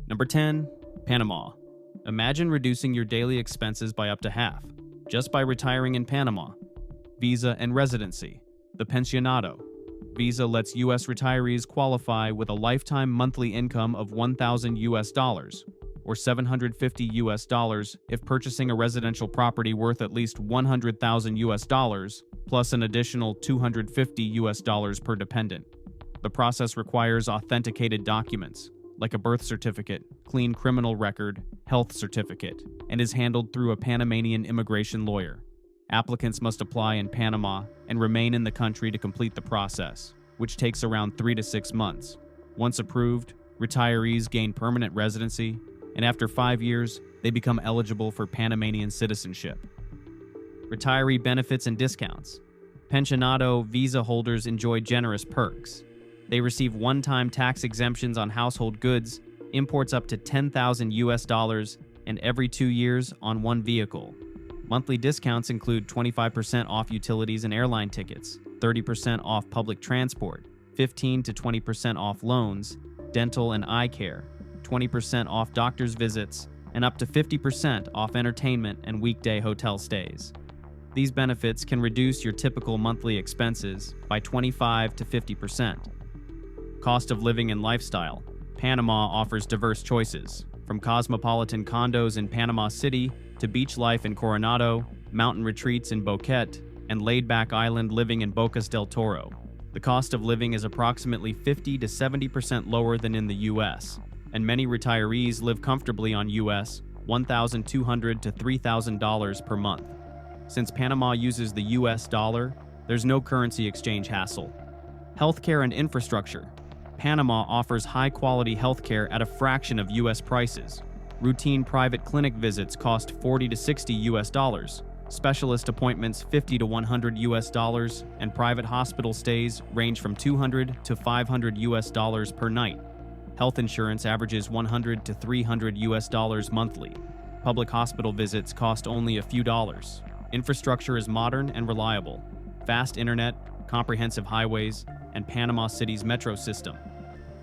Number 10. Panama. Imagine reducing your daily expenses by up to half, just by retiring in Panama. Visa and residency. The pensionado. Visa lets U.S. retirees qualify with a lifetime monthly income of $1,000 or $750 if purchasing a residential property worth at least $100,000 plus an additional $250 per dependent. The process requires authenticated documents, like a birth certificate, clean criminal record, health certificate, and is handled through a Panamanian immigration lawyer. Applicants must apply in Panama and remain in the country to complete the process, which takes around 3 to 6 months. Once approved, retirees gain permanent residency, and after 5 years, they become eligible for Panamanian citizenship. Retiree benefits and discounts. Pensionado visa holders enjoy generous perks. They receive one-time tax exemptions on household goods, imports up to $10,000, and every 2 years on one vehicle. Monthly discounts include 25% off utilities and airline tickets, 30% off public transport, 15 to 20% off loans, dental and eye care, 20% off doctor's visits, and up to 50% off entertainment and weekday hotel stays. These benefits can reduce your typical monthly expenses by 25 to 50%. Cost of living and lifestyle. Panama offers diverse choices, from cosmopolitan condos in Panama City to beach life in Coronado, mountain retreats in Boquete, and laid-back island living in Bocas del Toro. The cost of living is approximately 50 to 70% lower than in the U.S., and many retirees live comfortably on U.S. $1,200 to $3,000 per month. Since Panama uses the U.S. dollar, there's no currency exchange hassle. Healthcare and infrastructure. Panama offers high-quality healthcare at a fraction of U.S. prices. Routine private clinic visits cost $40 to $60, specialist appointments $50 to $100, and private hospital stays range from $200 to $500 per night. Health insurance averages $100 to $300 monthly. Public hospital visits cost only a few dollars. Infrastructure is modern and reliable. Fast internet, comprehensive highways, and Panama City's metro system.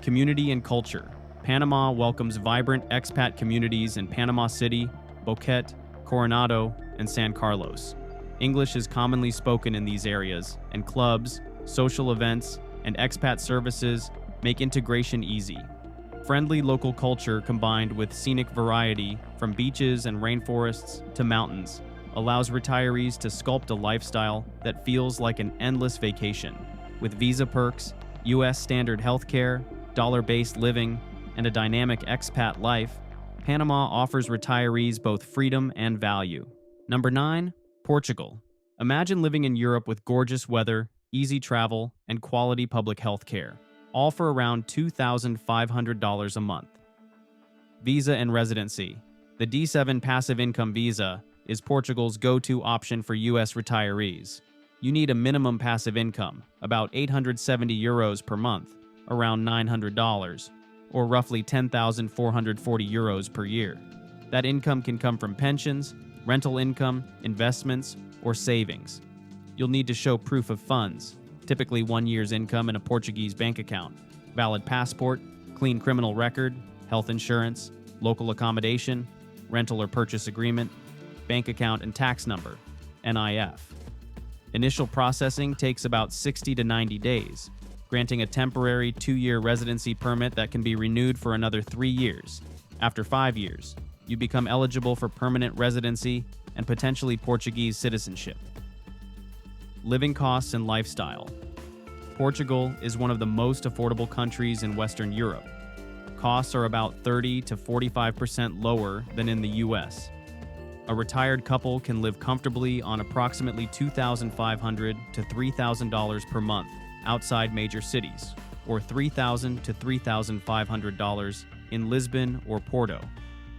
Community and culture. Panama welcomes vibrant expat communities in Panama City, Boquete, Coronado, and San Carlos. English is commonly spoken in these areas, and clubs, social events, and expat services make integration easy. Friendly local culture combined with scenic variety from beaches and rainforests to mountains allows retirees to sculpt a lifestyle that feels like an endless vacation. With visa perks, U.S. standard healthcare, dollar-based living, and a dynamic expat life, Panama offers retirees both freedom and value. Number 9. Portugal. Imagine living in Europe with gorgeous weather, easy travel, and quality public health care, all for around $2,500 a month. Visa and residency. The D7 passive income visa is Portugal's go-to option for U.S. retirees. You need a minimum passive income, about €870 per month, around $900, or roughly €10,440 per year. That income can come from pensions, rental income, investments, or savings. You'll need to show proof of funds, typically 1 year's income in a Portuguese bank account, valid passport, clean criminal record, health insurance, local accommodation, rental or purchase agreement, bank account and tax number, NIF. Initial processing takes about 60 to 90 days, granting a temporary 2-year residency permit that can be renewed for another 3 years. After 5 years, you become eligible for permanent residency and potentially Portuguese citizenship. Living costs and lifestyle. Portugal is one of the most affordable countries in Western Europe. Costs are about 30 to 45% lower than in the US. A retired couple can live comfortably on approximately $2,500 to $3,000 per month outside major cities, or $3,000 to $3,500 in Lisbon or Porto.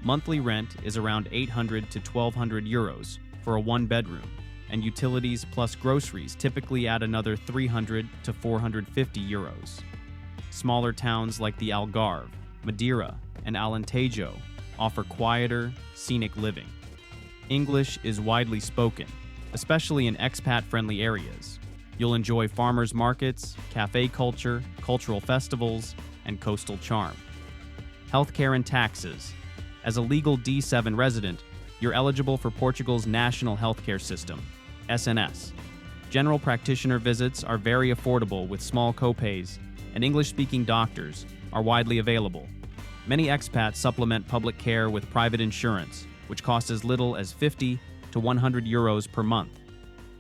Monthly rent is around €800 to €1,200 for a one-bedroom, and utilities plus groceries typically add another €300 to €450. Smaller towns like the Algarve, Madeira, and Alentejo offer quieter, scenic living. English is widely spoken, especially in expat-friendly areas. You'll enjoy farmers markets, cafe culture, cultural festivals, and coastal charm. Healthcare and taxes. As a legal D7 resident, you're eligible for Portugal's national healthcare system, SNS. General practitioner visits are very affordable with small copays, and English-speaking doctors are widely available. Many expats supplement public care with private insurance, which costs as little as 50 to 100 euros per month.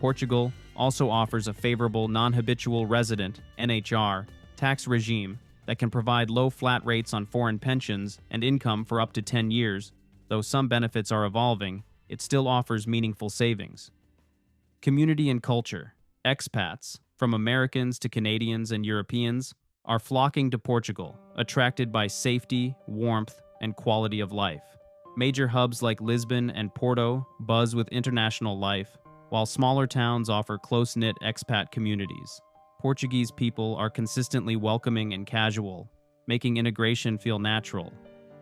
Portugal also offers a favorable non-habitual resident (NHR) tax regime that can provide low flat rates on foreign pensions and income for up to 10 years. Though some benefits are evolving, it still offers meaningful savings. Community and culture. Expats, from Americans to Canadians and Europeans, are flocking to Portugal, attracted by safety, warmth, and quality of life. Major hubs like Lisbon and Porto buzz with international life, while smaller towns offer close-knit expat communities. Portuguese people are consistently welcoming and casual, making integration feel natural.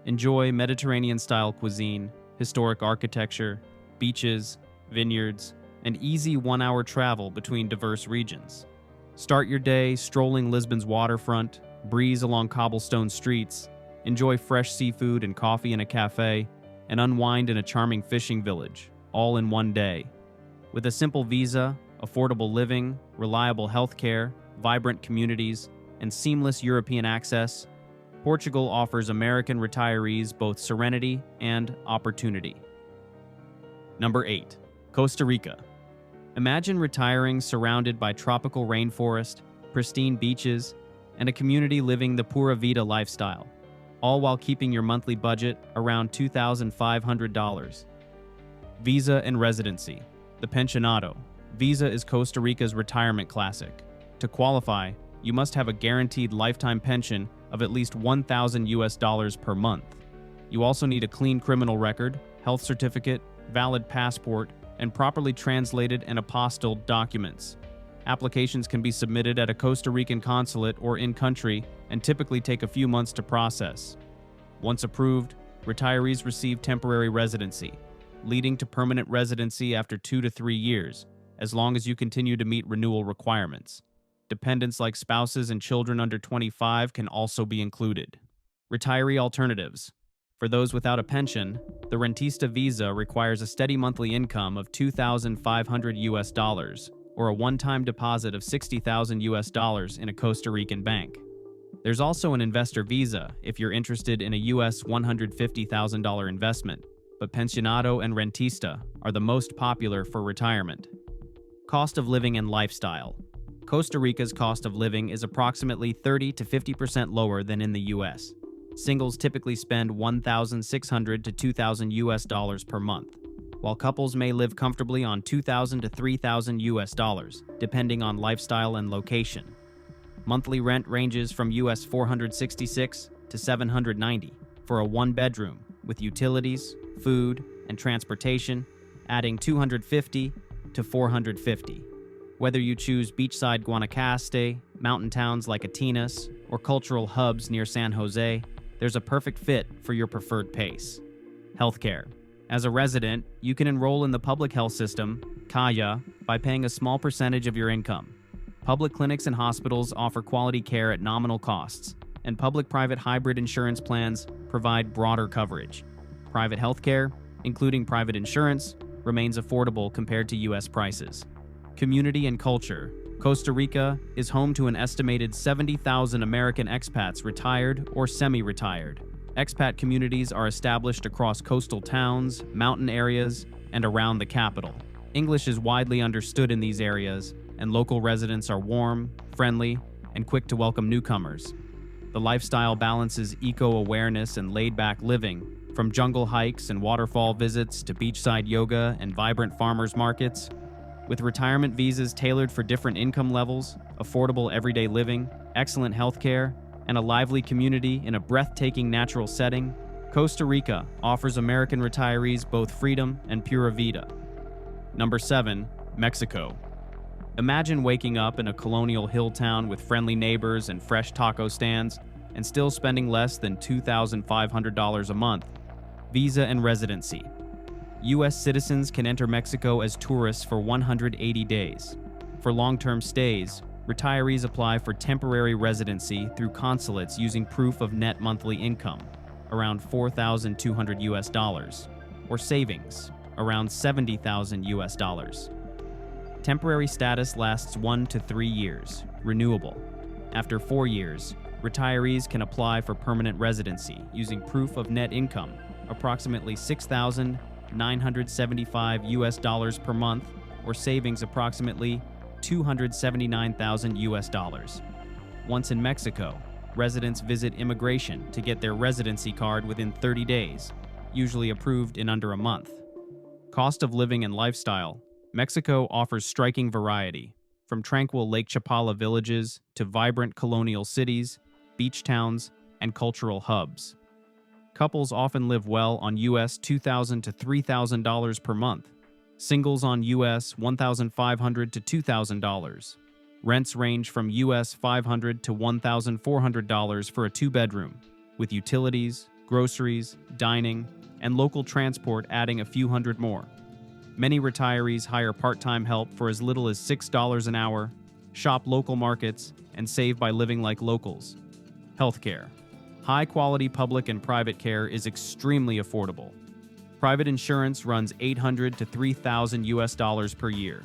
Enjoy Mediterranean-style cuisine, historic architecture, beaches, vineyards, and easy one-hour travel between diverse regions. Start your day strolling Lisbon's waterfront, breeze along cobblestone streets, enjoy fresh seafood and coffee in a cafe, and unwind in a charming fishing village, all in one day. With a simple visa, affordable living, reliable healthcare, vibrant communities, and seamless European access, Portugal offers American retirees both serenity and opportunity. Number 8. Costa Rica. Imagine retiring surrounded by tropical rainforest, pristine beaches, and a community living the pura vida lifestyle, all while keeping your monthly budget around $2,500. Visa and residency. The pensionado. Visa is Costa Rica's retirement classic. To qualify, you must have a guaranteed lifetime pension of at least $1,000 per month. You also need a clean criminal record, health certificate, valid passport, and properly translated and apostilled documents. Applications can be submitted at a Costa Rican consulate or in-country and typically take a few months to process. Once approved, retirees receive temporary residency, leading to permanent residency after 2 to 3 years, as long as you continue to meet renewal requirements. Dependents like spouses and children under 25 can also be included. Retiree alternatives. For those without a pension, the rentista visa requires a steady monthly income of $2,500 or a one-time deposit of $60,000 in a Costa Rican bank. There's also an investor visa if you're interested in a US $150,000 investment, but pensionado and rentista are the most popular for retirement. Cost of living and lifestyle. Costa Rica's cost of living is approximately 30 to 50% lower than in the US. Singles typically spend $1,600 to $2,000 per month, while couples may live comfortably on $2,000 to $3,000, depending on lifestyle and location. Monthly rent ranges from US $466 to $790 for a one-bedroom, with utilities, food, and transportation, adding $250 to $450. Whether you choose beachside Guanacaste, mountain towns like Atinas, or cultural hubs near San Jose, there's a perfect fit for your preferred pace. Healthcare. As a resident, you can enroll in the public health system, CAIA, by paying a small percentage of your income. Public clinics and hospitals offer quality care at nominal costs, and public-private hybrid insurance plans provide broader coverage. Private healthcare, including private insurance, remains affordable compared to U.S. prices. Community and culture. Costa Rica is home to an estimated 70,000 American expats retired or semi-retired. Expat communities are established across coastal towns, mountain areas, and around the capital. English is widely understood in these areas, and local residents are warm, friendly, and quick to welcome newcomers. The lifestyle balances eco-awareness and laid-back living, from jungle hikes and waterfall visits to beachside yoga and vibrant farmers markets. With retirement visas tailored for different income levels, affordable everyday living, excellent healthcare, and a lively community in a breathtaking natural setting, Costa Rica offers American retirees both freedom and pura vida. Number 7. Mexico. Imagine waking up in a colonial hill town with friendly neighbors and fresh taco stands, and still spending less than $2,500 a month. Visa and residency. U.S. citizens can enter Mexico as tourists for 180 days. For long-term stays, retirees apply for temporary residency through consulates using proof of net monthly income. around 4,200 US dollars, or savings, around 70,000 US dollars. Temporary status lasts 1 to 3 years, renewable. After 4 years, retirees can apply for permanent residency using proof of net income, approximately 6,975 US dollars per month, or savings approximately 279,000 US dollars. Once in Mexico, residents visit immigration to get their residency card within 30 days, usually approved in under a month. Cost of living and lifestyle. Mexico offers striking variety, from tranquil Lake Chapala villages to vibrant colonial cities, beach towns, and cultural hubs. Couples often live well on US $2,000 to $3,000 per month. Singles on US $1,500 to $2,000. Rents range from US $500 to $1,400 for a 2-bedroom, with utilities, groceries, dining, and local transport adding a few hundred more. Many retirees hire part-time help for as little as $6 an hour, shop local markets, and save by living like locals. Healthcare. High-quality public and private care is extremely affordable. Private insurance runs $800 to $3,000 US dollars per year.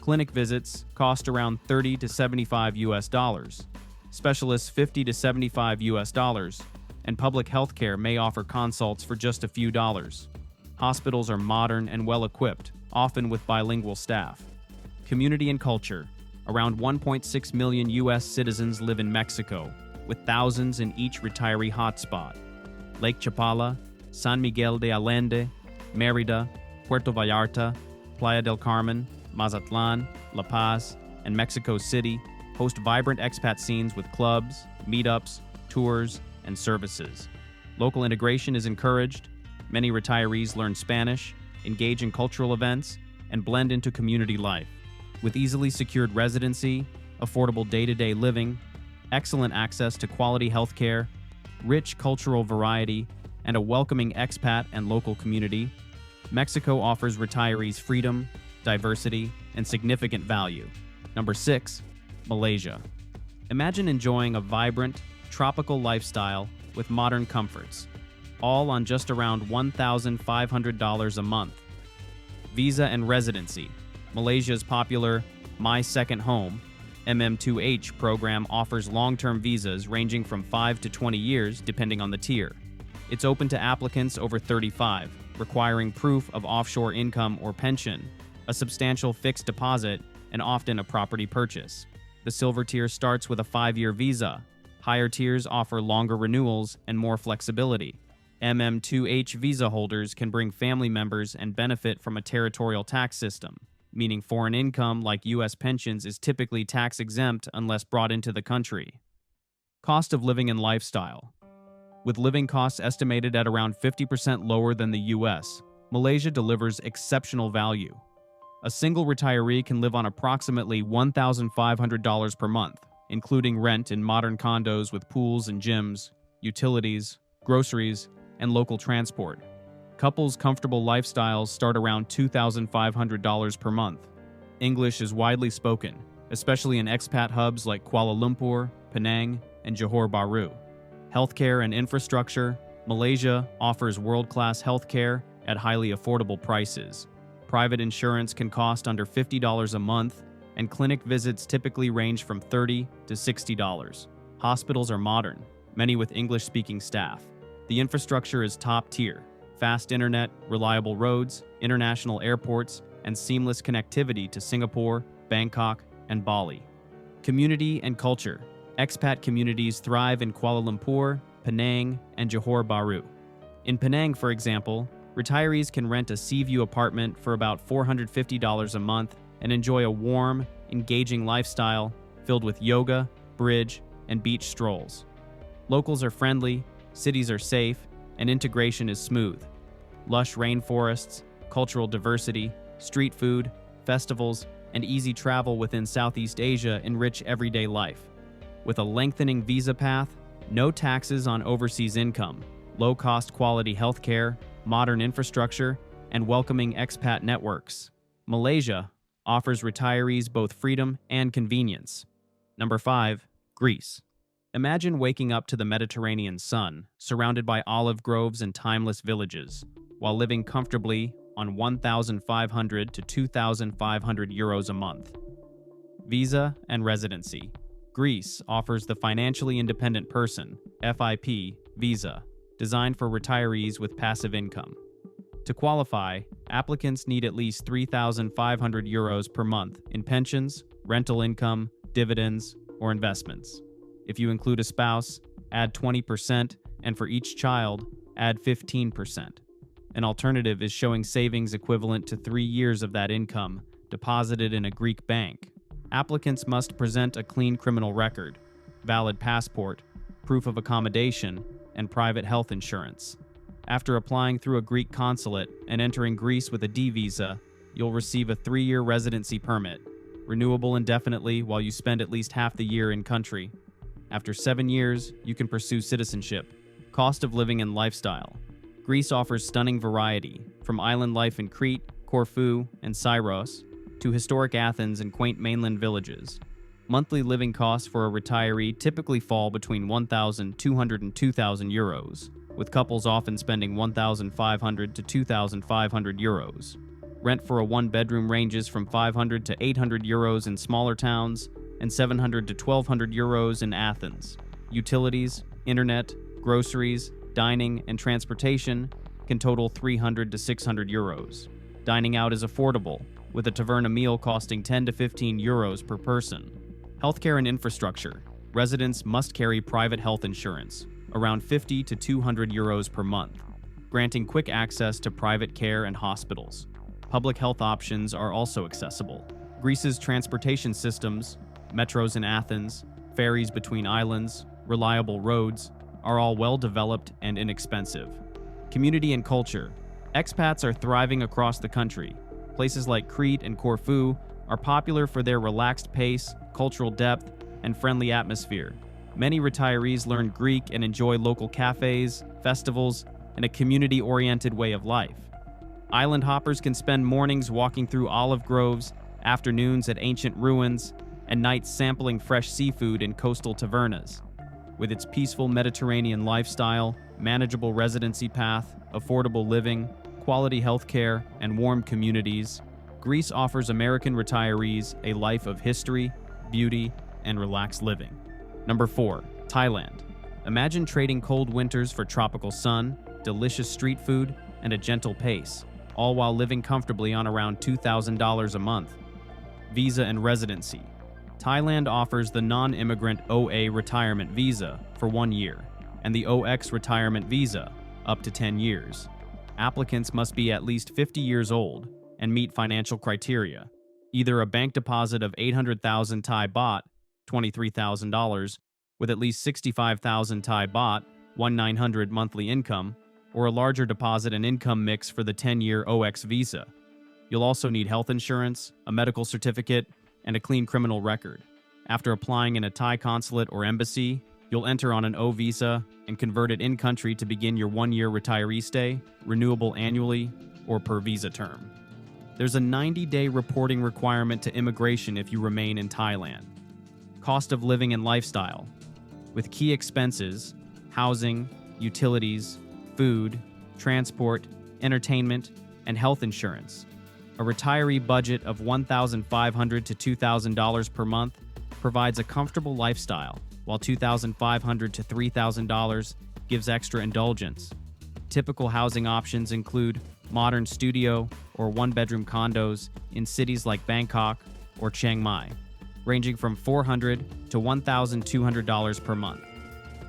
Clinic visits cost around $30 to $75 US dollars. Specialists $50 to $75 US dollars, and public healthcare may offer consults for just a few dollars. Hospitals are modern and well-equipped, often with bilingual staff. Community and culture. Around 1.6 million U.S. citizens live in Mexico, with thousands in each retiree hotspot. Lake Chapala, San Miguel de Allende, Mérida, Puerto Vallarta, Playa del Carmen, Mazatlan, La Paz, and Mexico City host vibrant expat scenes with clubs, meetups, tours, and services. Local integration is encouraged. Many retirees learn Spanish, engage in cultural events, and blend into community life. With easily secured residency, affordable day-to-day living, excellent access to quality healthcare, rich cultural variety, and a welcoming expat and local community, Mexico offers retirees freedom, diversity, and significant value. Number 6, Malaysia. Imagine enjoying a vibrant, tropical lifestyle with modern comforts, all on just around $1,500 a month. Visa and residency. Malaysia's popular My Second Home MM2H program offers long-term visas ranging from 5 to 20 years depending on the tier. It's open to applicants over 35, requiring proof of offshore income or pension, a substantial fixed deposit, and often a property purchase. The silver tier starts with a 5-year visa. Higher tiers offer longer renewals and more flexibility. MM2H visa holders can bring family members and benefit from a territorial tax system, meaning foreign income like U.S. pensions is typically tax-exempt unless brought into the country. Cost of living and lifestyle. With living costs estimated at around 50% lower than the U.S., Malaysia delivers exceptional value. A single retiree can live on approximately $1,500 per month, including rent in modern condos with pools and gyms, utilities, groceries, and local transport. Couples' comfortable lifestyles start around $2,500 per month. English is widely spoken, especially in expat hubs like Kuala Lumpur, Penang, and Johor Bahru. Healthcare and infrastructure. Malaysia offers world-class healthcare at highly affordable prices. Private insurance can cost under $50 a month, and clinic visits typically range from $30 to $60. Hospitals are modern, many with English-speaking staff. The infrastructure is top tier. Fast internet, reliable roads, international airports, and seamless connectivity to Singapore, Bangkok, and Bali. Community and culture. Expat communities thrive in Kuala Lumpur, Penang, and Johor Bahru. In Penang, for example, retirees can rent a sea view apartment for about $450 a month and enjoy a warm, engaging lifestyle filled with yoga, bridge, and beach strolls. Locals are friendly, cities are safe, and integration is smooth. Lush rainforests, cultural diversity, street food, festivals, and easy travel within Southeast Asia enrich everyday life. With a lengthening visa path, no taxes on overseas income, low-cost quality healthcare, modern infrastructure, and welcoming expat networks, Malaysia offers retirees both freedom and convenience. Number 5, Greece. Imagine waking up to the Mediterranean sun, surrounded by olive groves and timeless villages, while living comfortably on 1,500 to 2,500 euros a month. Visa and residency. Greece offers the Financially Independent Person (FIP) visa, designed for retirees with passive income. To qualify, applicants need at least 3,500 euros per month in pensions, rental income, dividends, or investments. If you include a spouse, add 20%, and for each child, add 15%. An alternative is showing savings equivalent to 3 years of that income deposited in a Greek bank. Applicants must present a clean criminal record, valid passport, proof of accommodation, and private health insurance. After applying through a Greek consulate and entering Greece with a D visa, you'll receive a 3-year residency permit, renewable indefinitely while you spend at least half the year in country. After 7 years, you can pursue citizenship. Cost of living and lifestyle. Greece offers stunning variety, from island life in Crete, Corfu, and Syros, to historic Athens and quaint mainland villages. Monthly living costs for a retiree typically fall between 1,200 and 2,000 euros, with couples often spending 1,500 to 2,500 euros. Rent for a one-bedroom ranges from 500 to 800 euros in smaller towns and 700 to 1,200 euros in Athens. Utilities, internet, groceries, dining, and transportation can total 300 to 600 euros. Dining out is affordable, with a taverna meal costing 10 to 15 euros per person. Healthcare and infrastructure. Residents must carry private health insurance, around 50 to 200 euros per month, granting quick access to private care and hospitals. Public health options are also accessible. Greece's transportation systems, metros in Athens, ferries between islands, reliable roads, are all well developed and inexpensive. Community and culture. Expats are thriving across the country. Places like Crete and Corfu are popular for their relaxed pace, cultural depth, and friendly atmosphere. Many retirees learn Greek and enjoy local cafes, festivals, and a community-oriented way of life. Island hoppers can spend mornings walking through olive groves, afternoons at ancient ruins, and nights sampling fresh seafood in coastal tavernas. With its peaceful Mediterranean lifestyle, manageable residency path, affordable living, quality healthcare, and warm communities, Greece offers American retirees a life of history, beauty, and relaxed living. Number 4. Thailand. Imagine trading cold winters for tropical sun, delicious street food, and a gentle pace, all while living comfortably on around $2,000 a month. Visa and residency. Thailand offers the non-immigrant OA retirement visa for 1 year, and the OX retirement visa up to 10 years. Applicants must be at least 50 years old and meet financial criteria, either a bank deposit of 800,000 Thai baht, $23,000, with at least 65,000 Thai baht, 1,900 monthly income, or a larger deposit and income mix for the 10-year OX visa. You'll also need health insurance, a medical certificate, and a clean criminal record. After applying in a Thai consulate or embassy, you'll enter on an O visa and convert it in-country to begin your 1-year retiree stay, renewable annually or per visa term. There's a 90-day reporting requirement to immigration if you remain in Thailand. Cost of living and lifestyle. With key expenses, housing, utilities, food, transport, entertainment, and health insurance, a retiree budget of $1,500 to $2,000 per month provides a comfortable lifestyle, while $2,500 to $3,000 gives extra indulgence. Typical housing options include modern studio or one-bedroom condos in cities like Bangkok or Chiang Mai, ranging from $400 to $1,200 per month.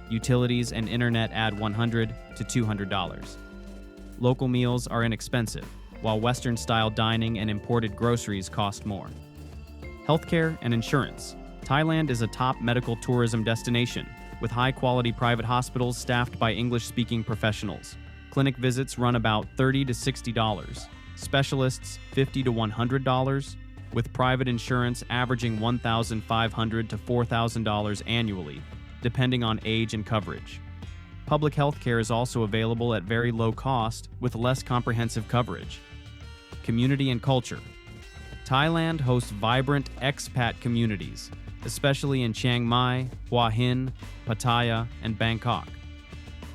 Utilities and internet add $100 to $200. Local meals are inexpensive, while Western-style dining and imported groceries cost more. Healthcare and insurance. Thailand is a top medical tourism destination, with high-quality private hospitals staffed by English-speaking professionals. Clinic visits run about $30 to $60, specialists $50 to $100, with private insurance averaging $1,500 to $4,000 annually, depending on age and coverage. Public health care is also available at very low cost with less comprehensive coverage. Community and culture. Thailand hosts vibrant expat communities especially in Chiang Mai, Hua Hin, Pattaya, and Bangkok.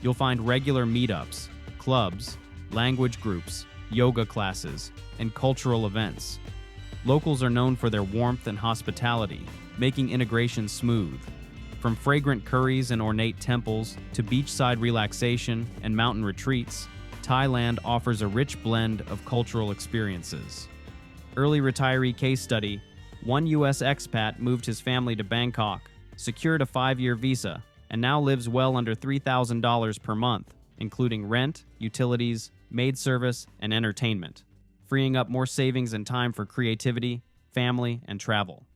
You'll find regular meetups, clubs, language groups, yoga classes, and cultural events. Locals are known for their warmth and hospitality, making integration smooth. From fragrant curries and ornate temples to beachside relaxation and mountain retreats, Thailand offers a rich blend of cultural experiences. Early retiree case study: one U.S. expat moved his family to Bangkok, secured a 5-year visa, and now lives well under $3,000 per month, including rent, utilities, maid service, and entertainment, freeing up more savings and time for creativity, family, and travel.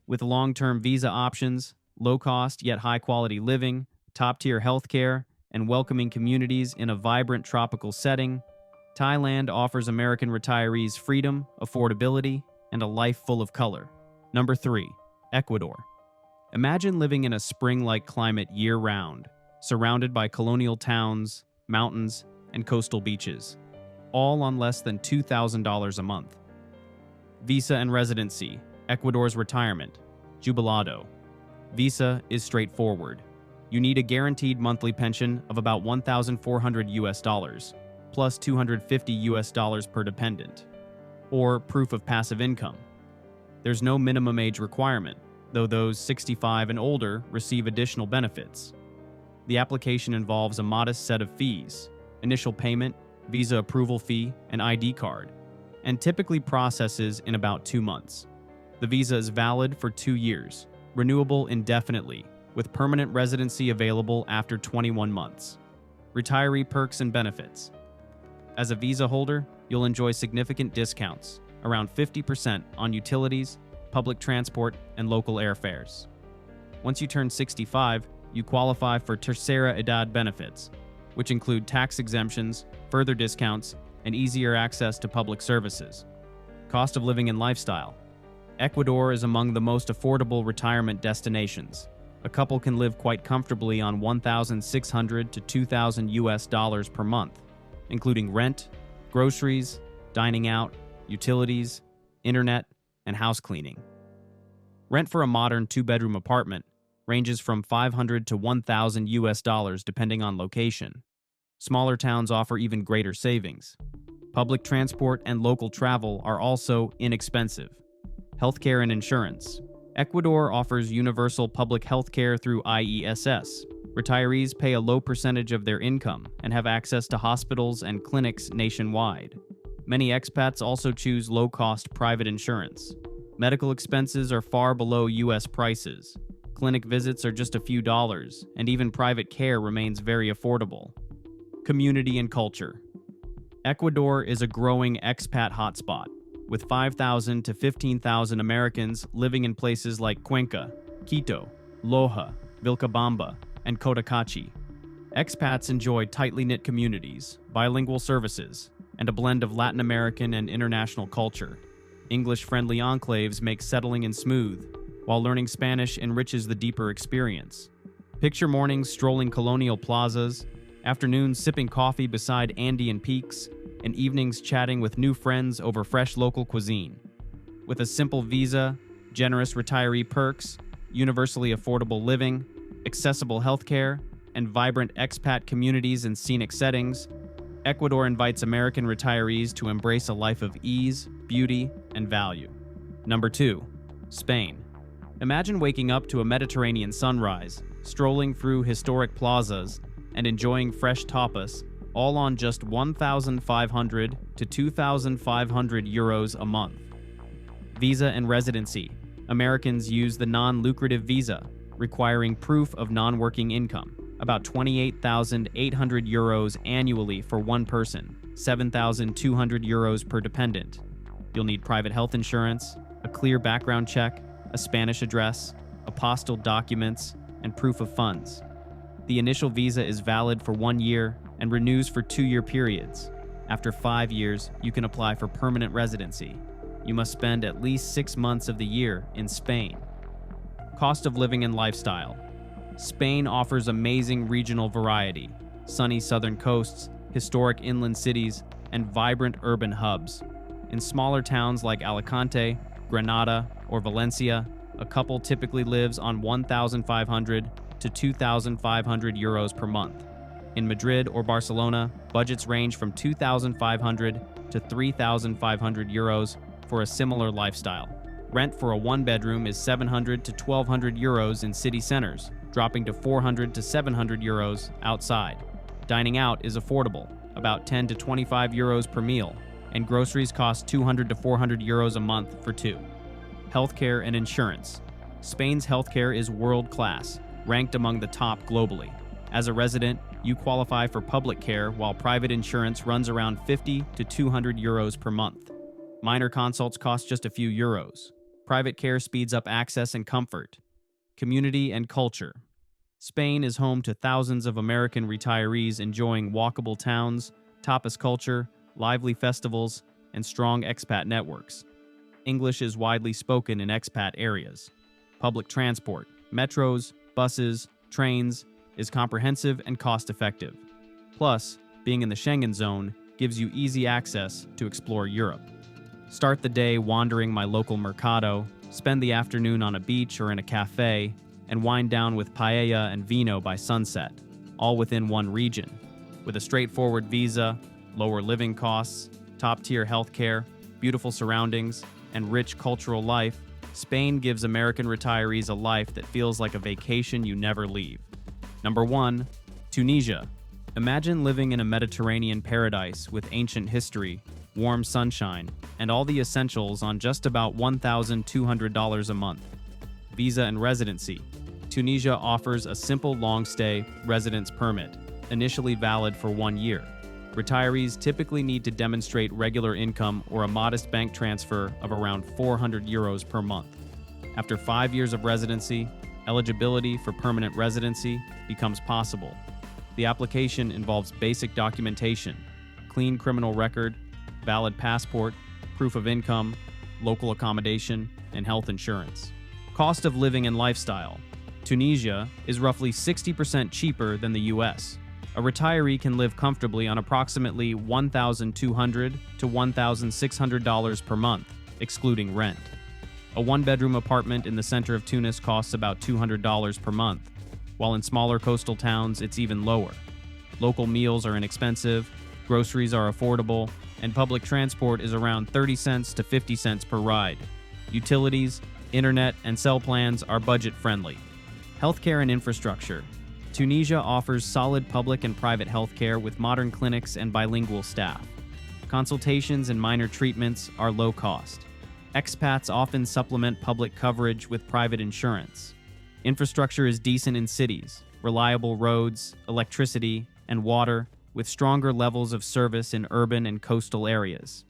With long-term visa options, low-cost yet high-quality living, top-tier healthcare, and welcoming communities in a vibrant tropical setting, Thailand offers American retirees freedom, affordability, and a life full of color. Number 3. Ecuador. Imagine living in a spring-like climate year-round, surrounded by colonial towns, mountains, and coastal beaches, all on less than $2,000 a month. Visa and residency: Ecuador's retirement. Jubilado. Visa is straightforward. You need a guaranteed monthly pension of about $1,400 plus $250 per dependent, or proof of passive income. There's no minimum age requirement, though those 65 and older receive additional benefits. The application involves a modest set of fees: initial payment, visa approval fee, and ID card, and typically processes in about 2 months. The visa is valid for 2 years, renewable indefinitely, with permanent residency available after 21 months. Retiree perks and benefits. As a visa holder, you'll enjoy significant discounts, around 50% on utilities, public transport, and local airfares. Once you turn 65, you qualify for Tercera Edad benefits, which include tax exemptions, further discounts, and easier access to public services. Cost of living and lifestyle. Ecuador is among the most affordable retirement destinations. A couple can live quite comfortably on $1,600 to $2,000 per month, including rent, groceries, dining out, utilities, internet, and house cleaning. Rent for a modern 2-bedroom apartment ranges from $500 to $1,000 depending on location. Smaller towns offer even greater savings. Public transport and local travel are also inexpensive. Healthcare and insurance. Ecuador offers universal public healthcare through IESS. Retirees pay a low percentage of their income and have access to hospitals and clinics nationwide. Many expats also choose low-cost private insurance. Medical expenses are far below U.S. prices. Clinic visits are just a few dollars, and even private care remains very affordable. Community and culture. Ecuador is a growing expat hotspot, with 5,000 to 15,000 Americans living in places like Cuenca, Quito, Loja, Vilcabamba, and Cotacachi. Expats enjoy tightly knit communities, bilingual services, and a blend of Latin American and international culture. English-friendly enclaves make settling in smooth, while learning Spanish enriches the deeper experience. Picture mornings strolling colonial plazas, afternoons sipping coffee beside Andean peaks, and evenings chatting with new friends over fresh local cuisine. With a simple visa, generous retiree perks, universally affordable living, accessible healthcare, and vibrant expat communities in scenic settings, Ecuador invites American retirees to embrace a life of ease, beauty, and value. Number 2. Spain. Imagine waking up to a Mediterranean sunrise, strolling through historic plazas, and enjoying fresh tapas, all on just 1,500 to 2,500 euros a month. Visa and residency. Americans use the non-lucrative visa, requiring proof of non-working income, about 28,800 euros annually for one person, 7,200 euros per dependent. You'll need private health insurance, a clear background check, a Spanish address, apostilled documents, and proof of funds. The initial visa is valid for 1 year and renews for 2-year periods. After 5 years, you can apply for permanent residency. You must spend at least 6 months of the year in Spain. Cost of living and lifestyle. Spain offers amazing regional variety, sunny southern coasts, historic inland cities, and vibrant urban hubs. In smaller towns like Alicante, Granada, or Valencia, a couple typically lives on 1,500 to 2,500 euros per month. In Madrid or Barcelona, budgets range from 2,500 to 3,500 euros for a similar lifestyle. Rent for a one-bedroom is 700 to 1,200 euros in city centers, dropping to 400 to 700 euros outside. Dining out is affordable, about 10 to 25 euros per meal, and groceries cost 200 to 400 euros a month for two. Healthcare and insurance. Spain's healthcare is world-class, ranked among the top globally. As a resident, you qualify for public care while private insurance runs around 50 to 200 euros per month. Minor consults cost just a few euros. Private care speeds up access and comfort. Community and culture. Spain is home to thousands of American retirees enjoying walkable towns, tapas culture, lively festivals, and strong expat networks. English is widely spoken in expat areas. Public transport, metros, buses, trains, is comprehensive and cost-effective. Plus, being in the Schengen zone gives you easy access to explore Europe. Start the day wandering my local mercado, spend the afternoon on a beach or in a cafe, and wind down with paella and vino by sunset, all within one region. With a straightforward visa, lower living costs, top-tier healthcare, beautiful surroundings, and rich cultural life, Spain gives American retirees a life that feels like a vacation you never leave. Number 1. Tunisia. Imagine living in a Mediterranean paradise with ancient history, warm sunshine, and all the essentials on just about $1,200 a month. Visa and residency. Tunisia offers a simple long-stay residence permit, initially valid for 1 year. Retirees typically need to demonstrate regular income or a modest bank transfer of around 400 euros per month. After 5 years of residency, eligibility for permanent residency becomes possible. The application involves basic documentation, clean criminal record, valid passport, proof of income, local accommodation, and health insurance. Cost of living and lifestyle. Tunisia is roughly 60% cheaper than the US. A retiree can live comfortably on approximately $1,200 to $1,600 per month, excluding rent. A one-bedroom apartment in the center of Tunis costs about $200 per month, while in smaller coastal towns it's even lower. Local meals are inexpensive, groceries are affordable, and public transport is around 30 cents to 50 cents per ride. Utilities, internet, and cell plans are budget-friendly. Healthcare and infrastructure. Tunisia offers solid public and private healthcare with modern clinics and bilingual staff. Consultations and minor treatments are low cost. Expats often supplement public coverage with private insurance. Infrastructure is decent in cities, reliable roads, electricity, and water, with stronger levels of service in urban and coastal areas.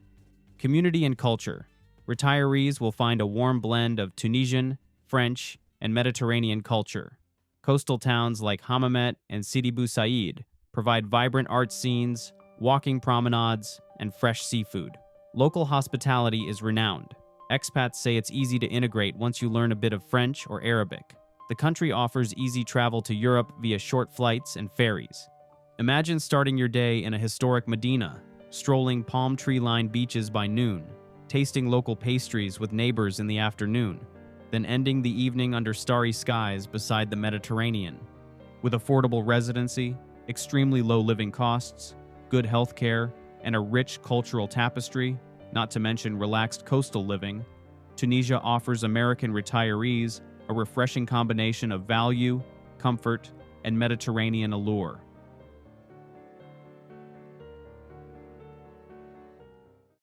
Community and culture. Retirees will find a warm blend of Tunisian, French, and Mediterranean culture. Coastal towns like Hammamet and Sidi Bou Said provide vibrant art scenes, walking promenades, and fresh seafood. Local hospitality is renowned. Expats say it's easy to integrate once you learn a bit of French or Arabic. The country offers easy travel to Europe via short flights and ferries. Imagine starting your day in a historic Medina, strolling palm tree-lined beaches by noon, tasting local pastries with neighbors in the afternoon, then ending the evening under starry skies beside the Mediterranean. With affordable residency, extremely low living costs, good health care, and a rich cultural tapestry, not to mention relaxed coastal living, Tunisia offers American retirees a refreshing combination of value, comfort, and Mediterranean allure.